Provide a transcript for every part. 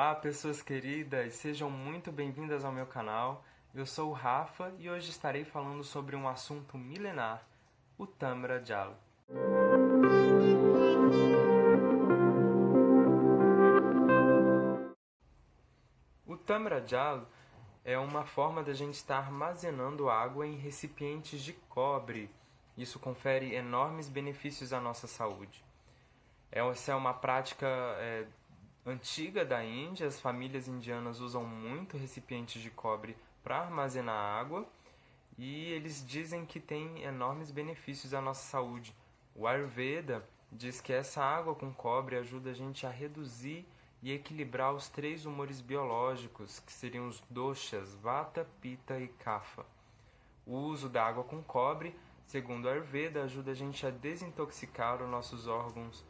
Olá, pessoas queridas, sejam muito bem-vindas ao meu canal. Eu sou o Rafa e hoje estarei falando sobre um assunto milenar, o Tamra Jal. O Tamra Jal é uma forma da gente estar armazenando água em recipientes de cobre. Isso confere enormes benefícios à nossa saúde. Essa é uma prática antiga da Índia. As famílias indianas usam muito recipientes de cobre para armazenar água e eles dizem que tem enormes benefícios à nossa saúde. O Ayurveda diz que essa água com cobre ajuda a gente a reduzir e equilibrar os 3 humores biológicos, que seriam os doshas, Vata, Pitta e Kapha. O uso da água com cobre, segundo o Ayurveda, ajuda a gente a desintoxicar os nossos órgãos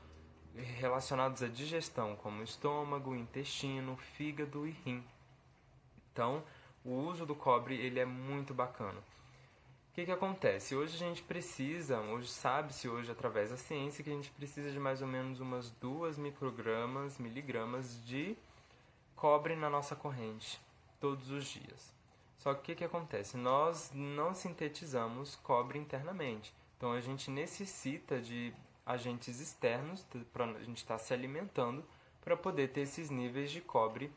relacionados à digestão, como o estômago, intestino, fígado e rim. Então, o uso do cobre ele é muito bacana. O que acontece? Hoje a gente precisa, sabe-se hoje através da ciência que a gente precisa de mais ou menos umas 2 miligramas de cobre na nossa corrente todos os dias. Só que o que acontece? Nós não sintetizamos cobre internamente. Então a gente necessita de agentes externos para a gente estar se alimentando para poder ter esses níveis de cobre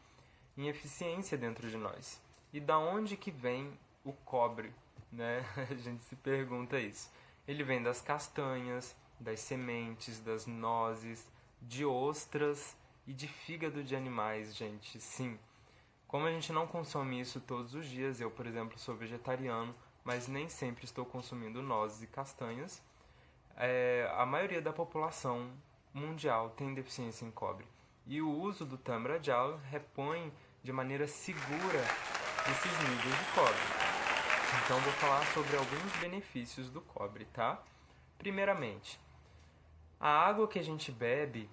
em eficiência dentro de nós. E da onde que vem o cobre? Né? A gente se pergunta isso. Ele vem das castanhas, das sementes, das nozes, de ostras e de fígado de animais, gente. Sim. Como a gente não consome isso todos os dias, eu, por exemplo, sou vegetariano, mas nem sempre estou consumindo nozes e castanhas, a maioria da população mundial tem deficiência em cobre. E o uso do Tamra Jal repõe de maneira segura esses níveis de cobre. Então vou falar sobre alguns benefícios do cobre, tá? Primeiramente, a água que a gente bebe,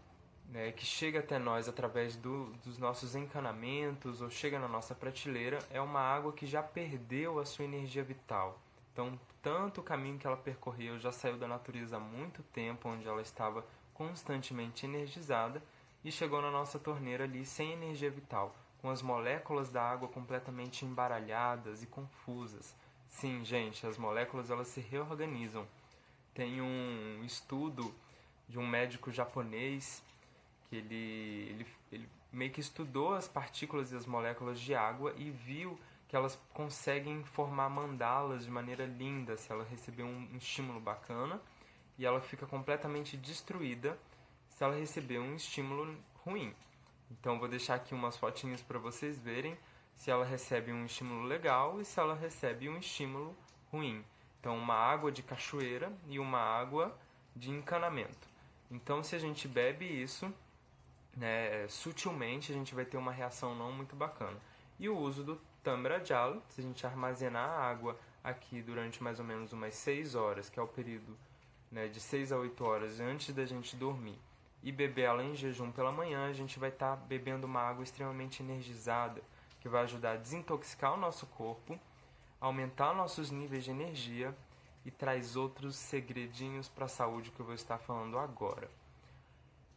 né, que chega até nós através dos nossos encanamentos ou chega na nossa prateleira, é uma água que já perdeu a sua energia vital. Então, tanto o caminho que ela percorreu já saiu da natureza há muito tempo, onde ela estava constantemente energizada, e chegou na nossa torneira ali sem energia vital, com as moléculas da água completamente embaralhadas e confusas. Sim, gente, as moléculas elas se reorganizam. Tem um estudo de um médico japonês que ele meio que estudou as partículas e as moléculas de água e viu que elas conseguem formar mandalas de maneira linda se ela receber um estímulo bacana, e ela fica completamente destruída se ela receber um estímulo ruim. Então vou deixar aqui umas fotinhas para vocês verem se ela recebe um estímulo legal e se ela recebe um estímulo ruim. Então uma água de cachoeira e uma água de encanamento. Então se a gente bebe isso, né, sutilmente, a gente vai ter uma reação não muito bacana. E o uso do Tamra Jal, se a gente armazenar a água aqui durante mais ou menos umas 6 horas, que é o período, né, de 6 a 8 horas antes da gente dormir, e beber ela em jejum pela manhã, a gente vai estar bebendo uma água extremamente energizada, que vai ajudar a desintoxicar o nosso corpo, aumentar nossos níveis de energia e traz outros segredinhos para a saúde que eu vou estar falando agora.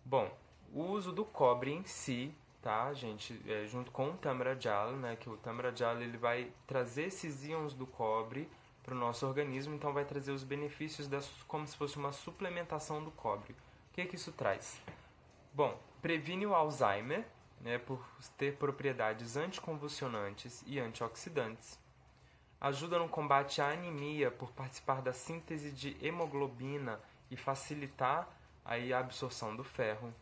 Bom, o uso do cobre em si, tá, gente, junto com o Tamra Jal, né, que o Tamra Jal ele vai trazer esses íons do cobre para o nosso organismo, então vai trazer os benefícios como se fosse uma suplementação do cobre. O que isso traz? Bom, previne o Alzheimer, né, por ter propriedades anticonvulsionantes e antioxidantes. Ajuda no combate à anemia por participar da síntese de hemoglobina e facilitar aí a absorção do ferro.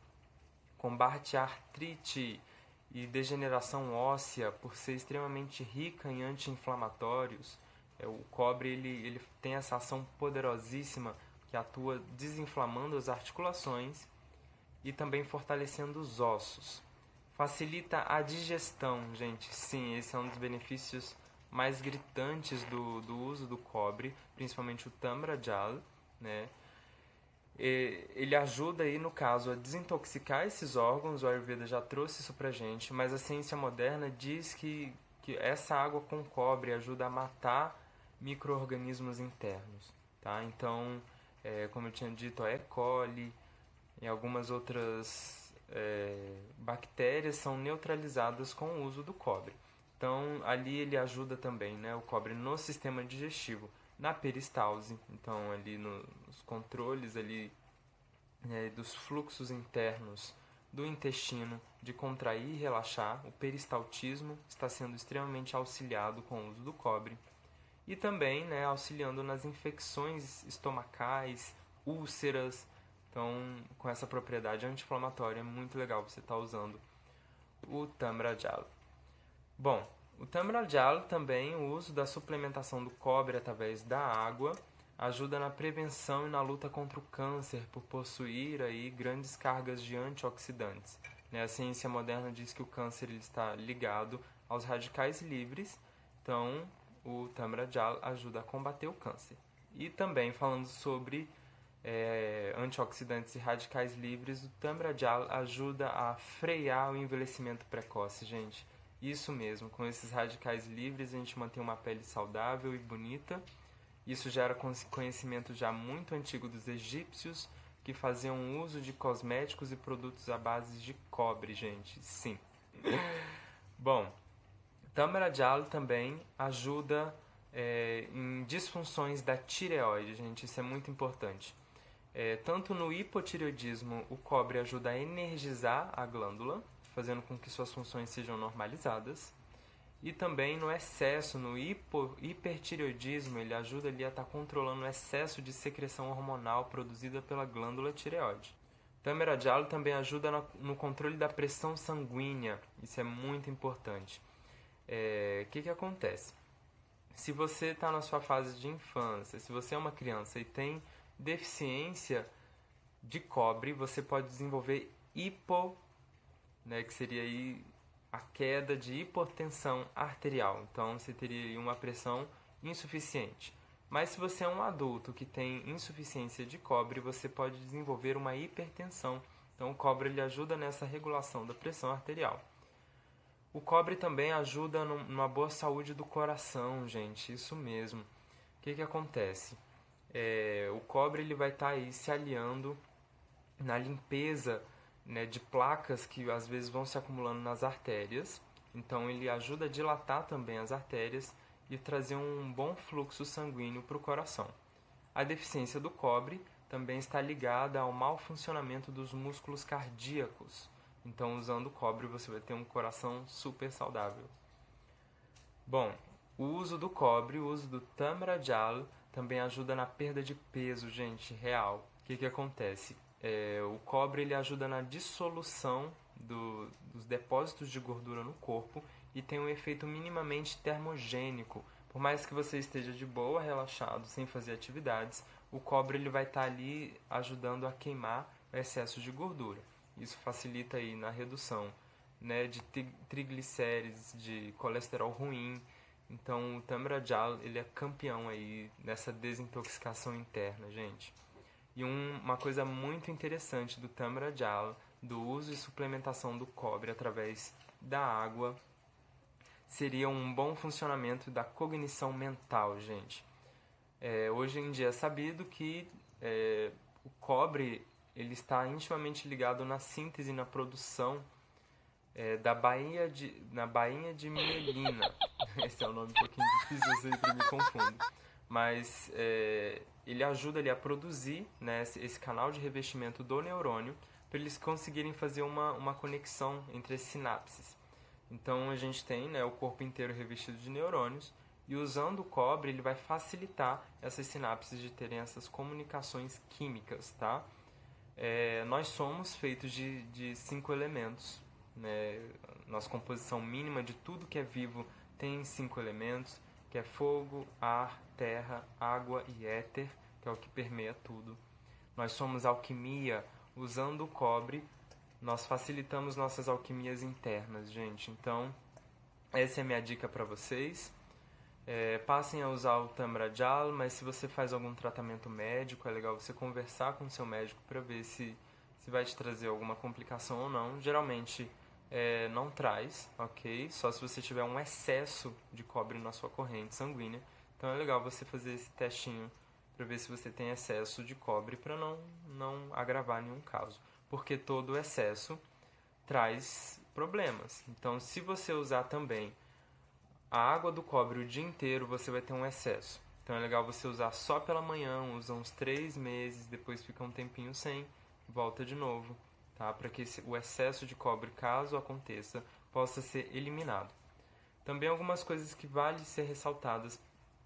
Combate a artrite e degeneração óssea por ser extremamente rica em anti-inflamatórios. O cobre ele tem essa ação poderosíssima que atua desinflamando as articulações e também fortalecendo os ossos. Facilita a digestão, gente. Sim, esse é um dos benefícios mais gritantes do uso do cobre, principalmente o Tamra Jal, né? Ele ajuda aí, no caso, a desintoxicar esses órgãos. O Ayurveda já trouxe isso pra gente, mas a ciência moderna diz que essa água com cobre ajuda a matar micro-organismos internos, tá? Então, como eu tinha dito, a E. coli e algumas outras bactérias são neutralizadas com o uso do cobre. Então, ali ele ajuda também, né, o cobre no sistema digestivo, na peristalse, então ali nos controles ali, dos fluxos internos do intestino, de contrair e relaxar. O peristaltismo está sendo extremamente auxiliado com o uso do cobre. E também, né, auxiliando nas infecções estomacais, úlceras. Então, com essa propriedade anti-inflamatória, é muito legal você estar usando o Tamra-Jala. Bom, o Tamra-Jala também, o uso da suplementação do cobre através da água, ajuda na prevenção e na luta contra o câncer por possuir aí grandes cargas de antioxidantes. A ciência moderna diz que o câncer ele está ligado aos radicais livres, então o Tamra-Jala ajuda a combater o câncer. E também falando sobre antioxidantes e radicais livres, o Tamra-Jala ajuda a frear o envelhecimento precoce, gente. Isso mesmo, com esses radicais livres a gente mantém uma pele saudável e bonita. Isso já era conhecimento já muito antigo dos egípcios, que faziam uso de cosméticos e produtos à base de cobre, gente. Sim. Bom, Tamra-Jala também ajuda em disfunções da tireoide, gente. Isso é muito importante. Tanto no hipotireoidismo, o cobre ajuda a energizar a glândula, fazendo com que suas funções sejam normalizadas. E também no excesso, no hipertireoidismo, ele ajuda ali a estar controlando o excesso de secreção hormonal produzida pela glândula tireoide. Tamra-Jala também ajuda no controle da pressão sanguínea, isso é muito importante. O que acontece? Se você está na sua fase de infância, se você é uma criança e tem deficiência de cobre, você pode desenvolver que seria aí a queda de hipotensão arterial. Então, você teria uma pressão insuficiente. Mas se você é um adulto que tem insuficiência de cobre, você pode desenvolver uma hipertensão. Então, o cobre ele ajuda nessa regulação da pressão arterial. O cobre também ajuda numa boa saúde do coração, gente. Isso mesmo. O que acontece? O cobre ele vai estar aí se aliando na limpeza, né, de placas que às vezes vão se acumulando nas artérias. Então ele ajuda a dilatar também as artérias e trazer um bom fluxo sanguíneo para o coração. A deficiência do cobre também está ligada ao mau funcionamento dos músculos cardíacos. Então, usando o cobre, você vai ter um coração super saudável. Bom, o uso do cobre, o uso do Tamra-Jala também ajuda na perda de peso, gente, real. O que acontece? O cobre ele ajuda na dissolução dos depósitos de gordura no corpo e tem um efeito minimamente termogênico. Por mais que você esteja de boa, relaxado, sem fazer atividades, o cobre ele vai estar ali ajudando a queimar o excesso de gordura. Isso facilita aí na redução, né, de triglicérides, de colesterol ruim. Então o Tamra-Jala ele é campeão aí nessa desintoxicação interna, gente. E uma coisa muito interessante do Tamra-Jala, do uso e suplementação do cobre através da água, seria um bom funcionamento da cognição mental, gente. Hoje em dia é sabido que o cobre ele está intimamente ligado na síntese e na produção na bainha de mielina. Esse é um nome um pouquinho difícil, eu sempre me confundo. Mas ele ajuda ali a produzir, né, esse canal de revestimento do neurônio para eles conseguirem fazer uma conexão entre as sinapses. Então a gente tem, né, o corpo inteiro revestido de neurônios e usando o cobre ele vai facilitar essas sinapses de terem essas comunicações químicas, tá? Nós somos feitos de 5 elementos, né? Nossa composição mínima de tudo que é vivo tem 5 elementos, que é fogo, ar, terra, água e éter, que é o que permeia tudo. Nós somos alquimia. Usando o cobre, nós facilitamos nossas alquimias internas, gente. Então, essa é a minha dica para vocês. Passem a usar o Tamra-Jala, mas se você faz algum tratamento médico, é legal você conversar com o seu médico para ver se vai te trazer alguma complicação ou não. Geralmente não traz, ok? Só se você tiver um excesso de cobre na sua corrente sanguínea. Então é legal você fazer esse testinho para ver se você tem excesso de cobre para não agravar nenhum caso. Porque todo excesso traz problemas. Então, se você usar também a água do cobre o dia inteiro, você vai ter um excesso. Então é legal você usar só pela manhã, usa uns 3 meses, depois fica um tempinho sem, volta de novo, tá? Para que o excesso de cobre, caso aconteça, possa ser eliminado. Também algumas coisas que vale ser ressaltadas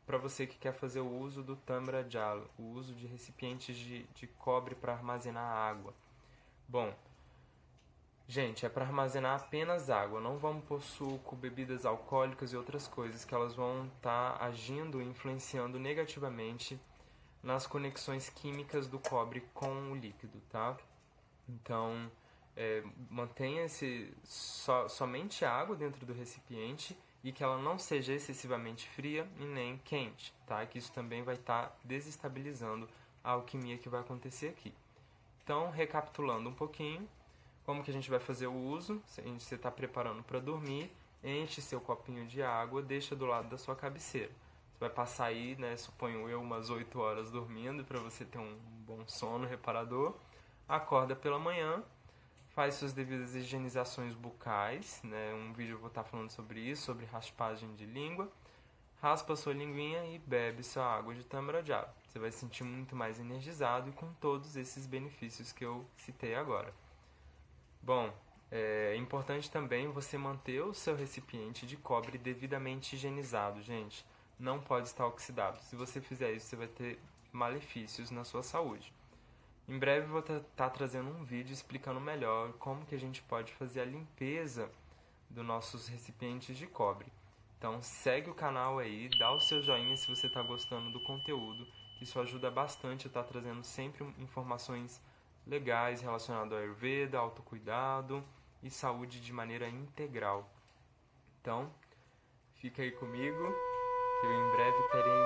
para você que quer fazer o uso do Tamra Jal, o uso de recipientes de cobre para armazenar água. Bom, gente, é para armazenar apenas água, não vamos pôr suco, bebidas alcoólicas e outras coisas que elas vão estar agindo e influenciando negativamente nas conexões químicas do cobre com o líquido, tá? Então, mantenha somente água dentro do recipiente e que ela não seja excessivamente fria e nem quente, tá? Que isso também vai estar desestabilizando a alquimia que vai acontecer aqui. Então, recapitulando um pouquinho, como que a gente vai fazer o uso? Você está preparando para dormir, enche seu copinho de água, deixa do lado da sua cabeceira. Você vai passar aí, né, suponho eu, umas 8 horas dormindo para você ter um bom sono reparador. Acorda pela manhã, faz suas devidas higienizações bucais, né? Um vídeo eu vou estar falando sobre isso, sobre raspagem de língua. Raspa sua linguinha e bebe sua água de Tamra Jal. Você vai se sentir muito mais energizado e com todos esses benefícios que eu citei agora. Bom, é importante também você manter o seu recipiente de cobre devidamente higienizado, gente. Não pode estar oxidado. Se você fizer isso, você vai ter malefícios na sua saúde. Em breve vou estar trazendo um vídeo explicando melhor como que a gente pode fazer a limpeza dos nossos recipientes de cobre. Então segue o canal aí, dá o seu joinha se você está gostando do conteúdo, que isso ajuda bastante. Eu estar trazendo sempre informações legais relacionadas ao Ayurveda, autocuidado e saúde de maneira integral. Então, fica aí comigo, que eu em breve terei